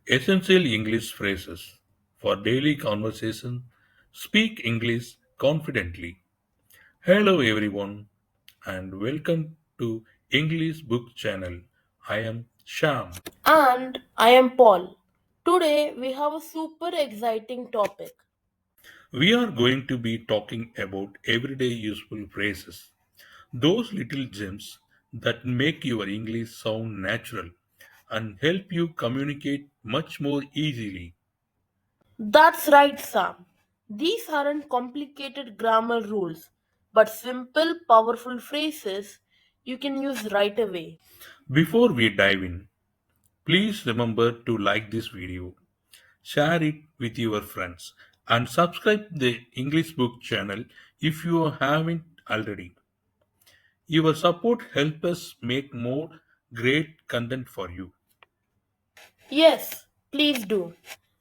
Essential English phrases for daily conversation. Speak English confidently. Hello everyone and welcome to English Book Channel. I am Sham. And I am Paul. Today we have a super exciting topic. We are going to be talking about everyday useful phrases. Those little gems that make your English sound natural and help you communicate much more easily. That's right, Sam. These aren't complicated grammar rules, but simple, powerful phrases you can use right away. Before we dive in, please remember to like this video, share it with your friends, and subscribe the English Book channel if you haven't already. Your support helps us make more great content for you. Yes, please do.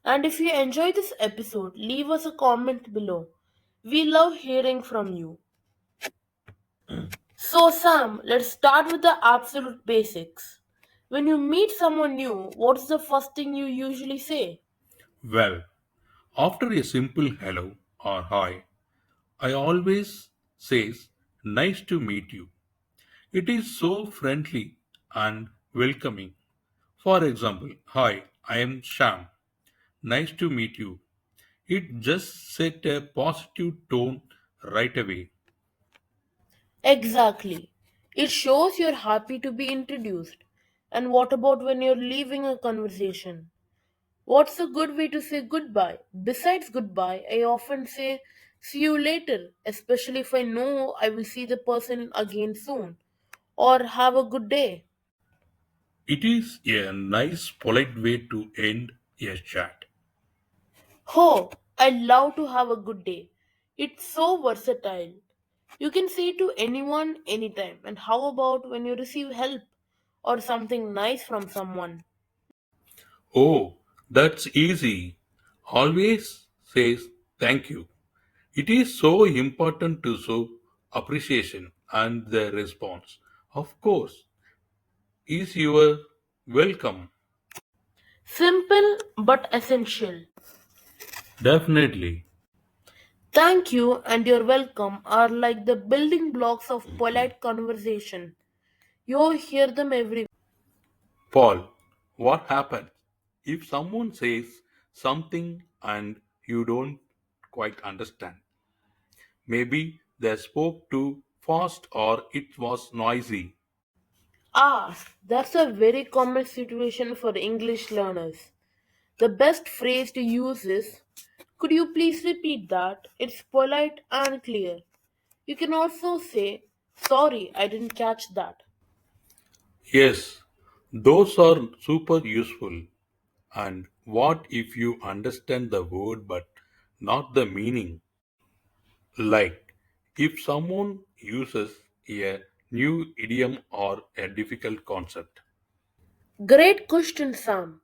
And if you enjoy this episode, leave us a comment below. We love hearing from you. So, Sam, let's start with the absolute basics. When you meet someone new, what's the first thing you usually say? Well, after a simple hello or hi, I always says nice to meet you. It is so friendly and welcoming. For example, hi, I am Sham. Nice to meet you. It just set a positive tone right away. Exactly. It shows you're happy to be introduced. And what about when you're leaving a conversation? What's a good way to say goodbye? Besides goodbye, I often say see you later, especially if I know I will see the person again soon. Or have a good day. It is a nice, polite way to end a chat. Oh, I love to have a good day. It's so versatile. You can say it to anyone, anytime. And how about when you receive help or something nice from someone? Oh, that's easy. Always says thank you. It is so important to show appreciation and the response, of course, is your welcome. Simple but essential. Definitely. Thank you and you're welcome are like the building blocks of polite conversation. You hear them everywhere. Paul, what happens if someone says something and you don't quite understand? Maybe they spoke too fast or it was noisy. Ah, that's a very common situation for English learners. The best phrase to use is could you please repeat that? It's polite and clear. You can also say sorry, I didn't catch that. Yes, those are super useful. And what if you understand the word but not the meaning? Like if someone uses a new idiom or a difficult concept. Great question, Sam.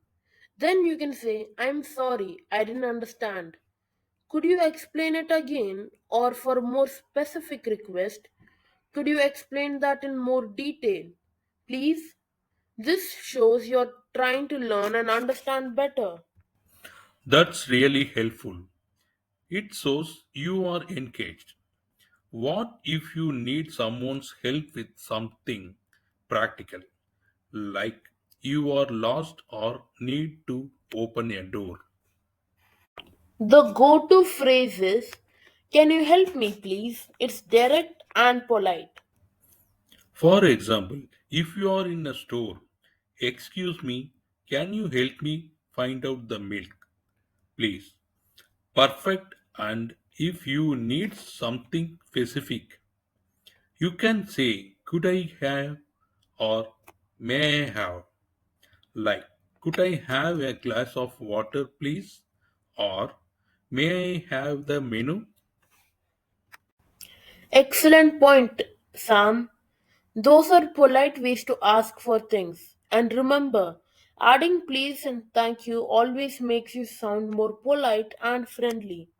Then you can say, I'm sorry, I didn't understand. Could you explain it again? Or for more specific request, could you explain that in more detail? Please? This shows you're trying to learn and understand better. That's really helpful. It shows you are engaged. What if you need someone's help with something practical, like you are lost or need to open a door? The go to phrase is, can you help me please? It's direct and polite. For example, if you are in a store, excuse me, can you help me find out the milk, please? Perfect. And if you need something specific, you can say, could I have or may I have? Like, could I have a glass of water, please? Or may I have the menu? Excellent point, Sam. Those are polite ways to ask for things. And remember, adding please and thank you always makes you sound more polite and friendly.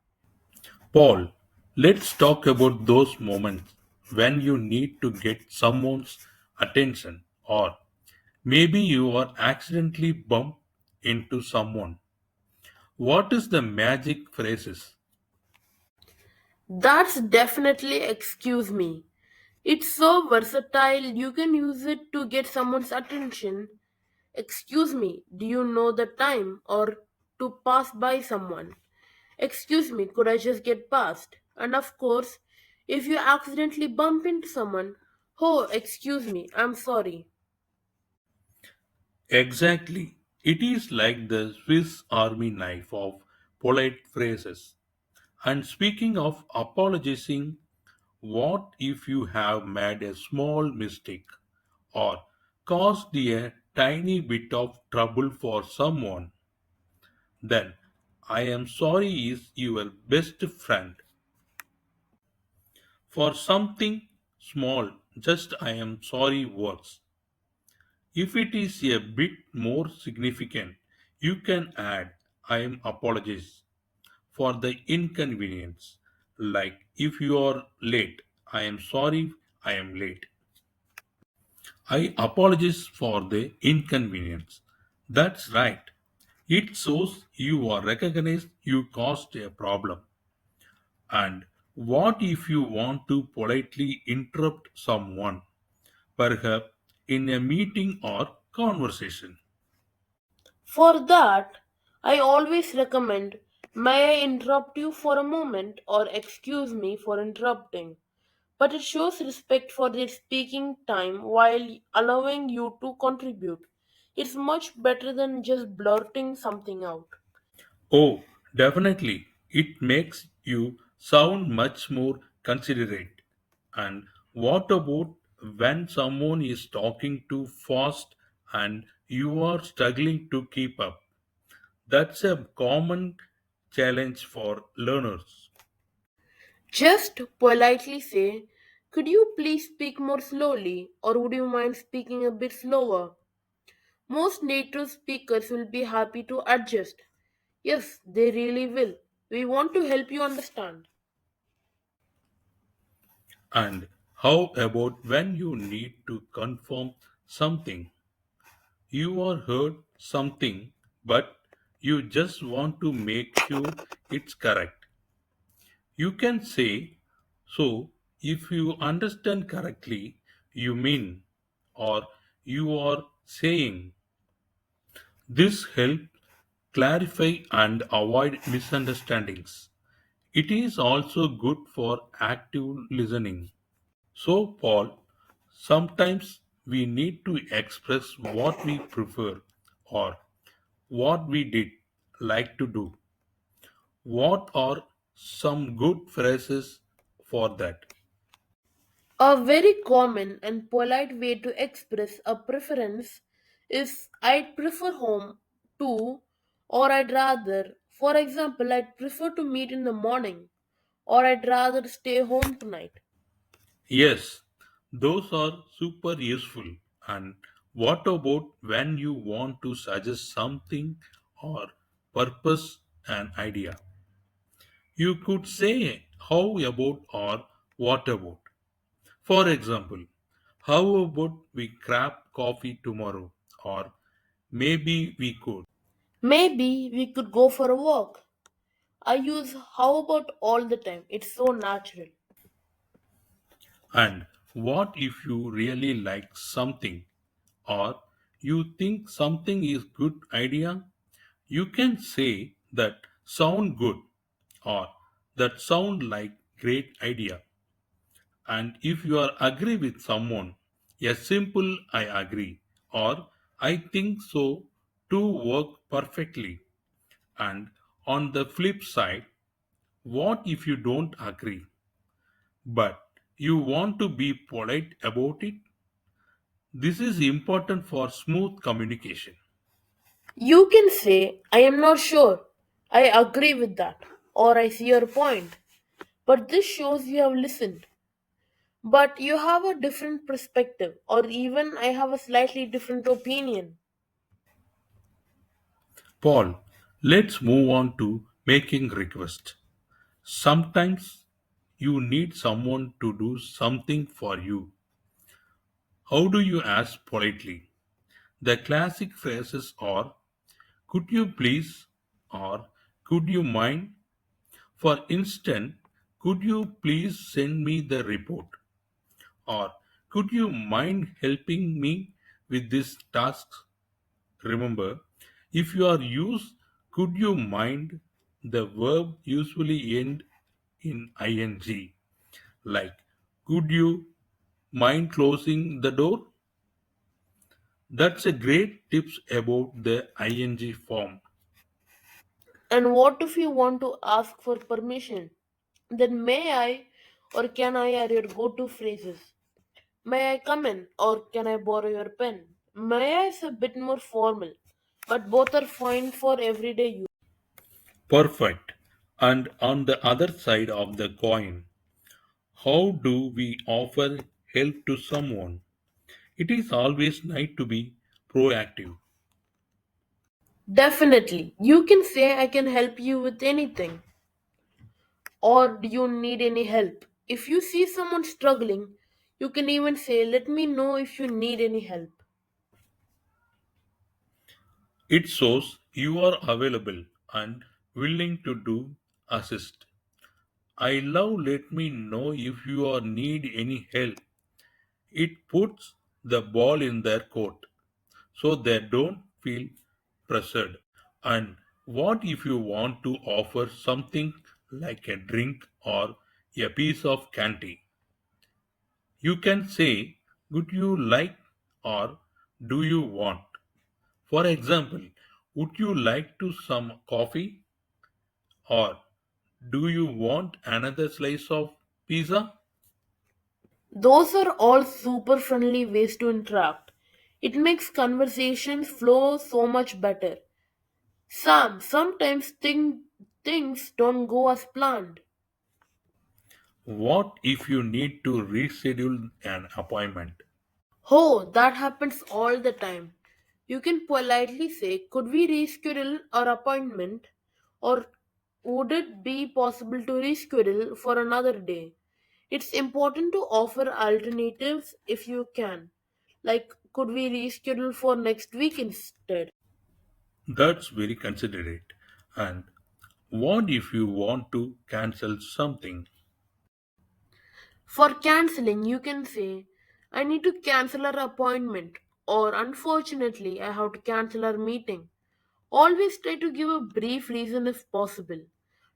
Paul, let's talk about those moments when you need to get someone's attention or maybe you are accidentally bumped into someone. What is the magic phrases? That's definitely excuse me. It's so versatile, you can use it to get someone's attention. Excuse me, do you know the time? Or to pass by someone. Excuse me, could I just get past? And of course, if you accidentally bump into someone, oh, excuse me, I'm sorry. Exactly. It is like the Swiss army knife of polite phrases. And speaking of apologizing, what if you have made a small mistake or caused a tiny bit of trouble for someone? Then I am sorry is your best friend. For something small, just I am sorry works. If it is a bit more significant, you can add I am apologize for the inconvenience. Like if you are late, I am sorry I am late. I apologize for the inconvenience. That's right. It shows you are recognized you caused a problem. And what if you want to politely interrupt someone, perhaps in a meeting or conversation? For that, I always recommend may I interrupt you for a moment or excuse me for interrupting. But it shows respect for their speaking time while allowing you to contribute. It's much better than just blurting something out. Oh, definitely. It makes you sound much more considerate. And what about when someone is talking too fast and you are struggling to keep up? That's a common challenge for learners. Just politely say, could you please speak more slowly or would you mind speaking a bit slower? Most native speakers will be happy to adjust. Yes, they really will. We want to help you understand. And how about when you need to confirm something? You are heard something, but you just want to make sure it's correct. You can say, so if you understand correctly, you mean, or you are saying. This helps clarify and avoid misunderstandings. It is also good for active listening. So, Paul, sometimes we need to express what we prefer or what we did like to do. What are some good phrases for that? A very common and polite way to express a preference is I'd prefer home to or I'd rather. For example, I'd prefer to meet in the morning or I'd rather stay home tonight. Yes, those are super useful. And what about when you want to suggest something or purpose an idea? You could say how about or what about. For example, how about we grab coffee tomorrow? Or maybe we could. Maybe we could go for a walk. I use how about all the time. It's so natural. And what if you really like something or you think something is good idea? You can say that sound good or that sound like great idea. And if you are agree with someone, a simple I agree or I think so to work perfectly. And on the flip side, what if you don't agree, but you want to be polite about it? This is important for smooth communication. You can say, I am not sure. I agree with that. Or I see your point. But this shows you have listened. But you have a different perspective, or even I have a slightly different opinion. Paul, let's move on to making requests. Sometimes you need someone to do something for you. How do you ask politely? The classic phrases are, Could you please or could you mind? For instance, could you please send me the report? Or could you mind helping me with this task? Remember, if you are used, could you mind? The verb usually end in ing, like could you mind closing the door? That's a great tips about the ing form. And what if you want to ask for permission? Then may I or can I are your go to phrases. May I come in or can I borrow your pen? May I is a bit more formal, but both are fine for everyday use. Perfect. And on the other side of the coin, how do we offer help to someone? It is always nice to be proactive. Definitely. You can say I can help you with anything. Or do you need any help? If you see someone struggling, you can even say, let me know if you need any help. It shows you are available and willing to do assist. I love let me know if you are need any help. It puts the ball in their court so they don't feel pressured. And what if you want to offer something like a drink or a piece of candy? You can say, would you like or do you want? For example, would you like to some coffee or do you want another slice of pizza? Those are all super friendly ways to interact. It makes conversations flow so much better. Sometimes things don't go as planned. What if you need to reschedule an appointment? Oh, that happens all the time. You can politely say, could we reschedule our appointment? Or would it be possible to reschedule for another day? It's important to offer alternatives if you can. Like, could we reschedule for next week instead? That's very considerate. And what if you want to cancel something? For canceling, you can say, I need to cancel our appointment, or unfortunately, I have to cancel our meeting. Always try to give a brief reason if possible.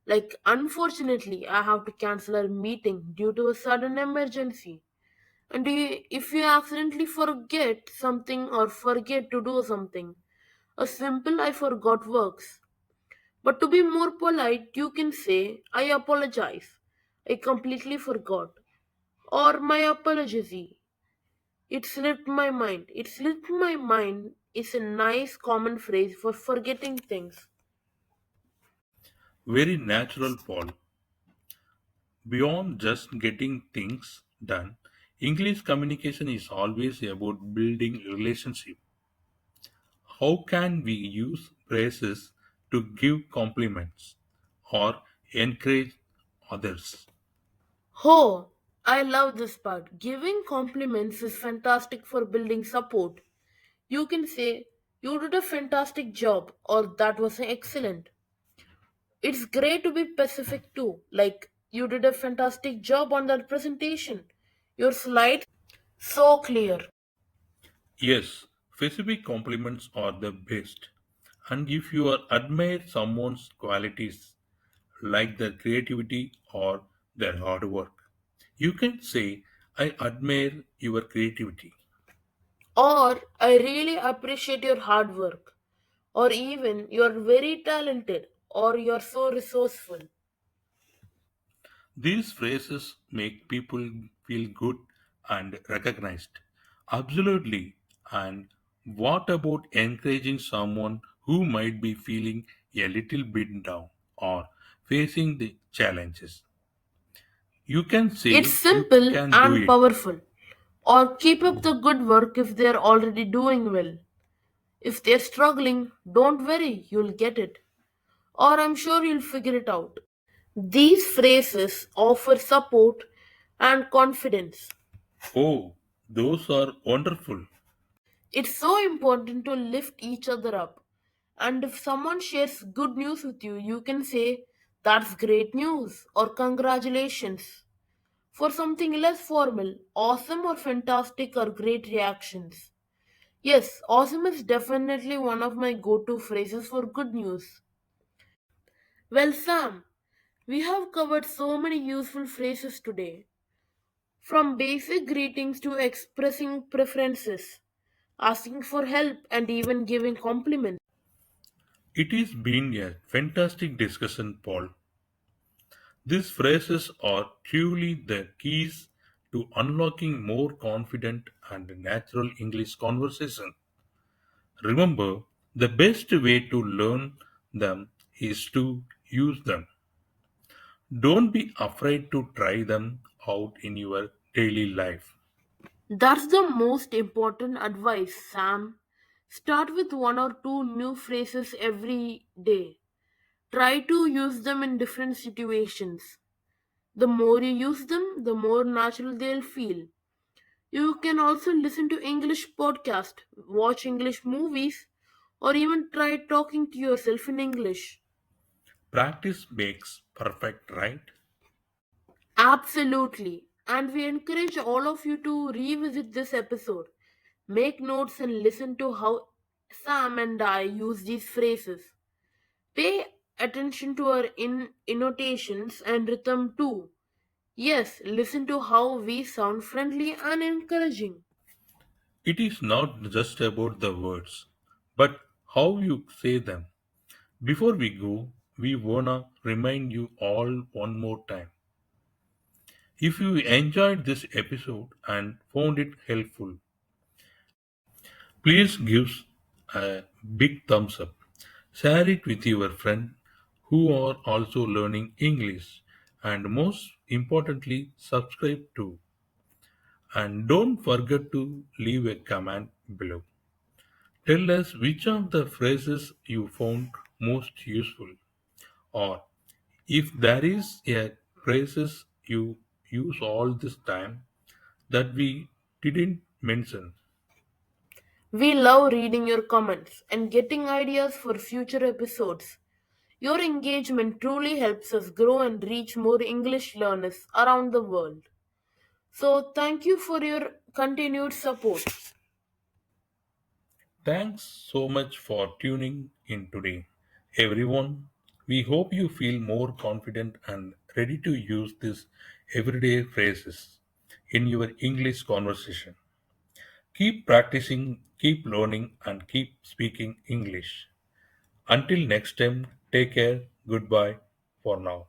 Like, unfortunately, I have to cancel our meeting due to a sudden emergency. And if you accidentally forget something or forget to do something, a simple I forgot works. But to be more polite, you can say, I apologize. I completely forgot. Or my apology. It slipped my mind. It slipped my mind is a nice common phrase for forgetting things. Very natural, Paul. Beyond just getting things done, English communication is always about building relationship. How can we use phrases to give compliments or encourage others? Oh, I love this part. Giving compliments is fantastic for building support. You can say, you did a fantastic job, or that was excellent. It's great to be specific too, like, you did a fantastic job on that presentation. Your slides so clear. Yes, specific compliments are the best. And if you are admire someone's qualities like their creativity or their hard work, you can say, I admire your creativity. Or, I really appreciate your hard work. Or even, you're very talented. Or you're so resourceful. These phrases make people feel good and recognized. Absolutely. And what about encouraging someone who might be feeling a little bit down or facing the challenges? You can It's say you simple can do and it. powerful. Or keep up the good work if they're already doing well. If they're struggling, don't worry, you'll get it. Or I'm sure you'll figure it out. These phrases offer support and confidence. Oh, those are wonderful. It's so important to lift each other up. And if someone shares good news with you, you can say, "That's great news" or "Congratulations." For something less formal, awesome or fantastic are great reactions. Yes, awesome is definitely one of my go to phrases for good news. Well, Sam, we have covered so many useful phrases today, from basic greetings to expressing preferences, asking for help, and even giving compliments. It has been a fantastic discussion, Paul. These phrases are truly the keys to unlocking more confident and natural English conversation. Remember, the best way to learn them is to use them. Don't be afraid to try them out in your daily life. That's the most important advice, Sam. Start with one or two new phrases every day. Try to use them in different situations. The more you use them, the more natural they'll feel. You can also listen to English podcast, watch English movies, or even try talking to yourself in English. Practice makes perfect, right? Absolutely. And we encourage all of you to revisit this episode. Make notes and listen to how Sam and I use these phrases. Pay attention to our annotations and rhythm too. Yes, listen to how we sound friendly and encouraging. It is not just about the words, but how you say them. Before we go, we wanna remind you all one more time. If you enjoyed this episode and found it helpful, please give a big thumbs up. Share it with your friends who are also learning English, and most importantly, subscribe to. And don't forget to leave a comment below. Tell us which of the phrases you found most useful, or if there is a phrases you use all this time that we didn't mention. We love reading your comments and getting ideas for future episodes. Your engagement truly helps us grow and reach more English learners around the world. So, thank you for your continued support. Thanks so much for tuning in today. Everyone, we hope you feel more confident and ready to use these everyday phrases in your English conversation. Keep practicing, keep learning, and keep speaking English. Until next time, take care. Goodbye for now.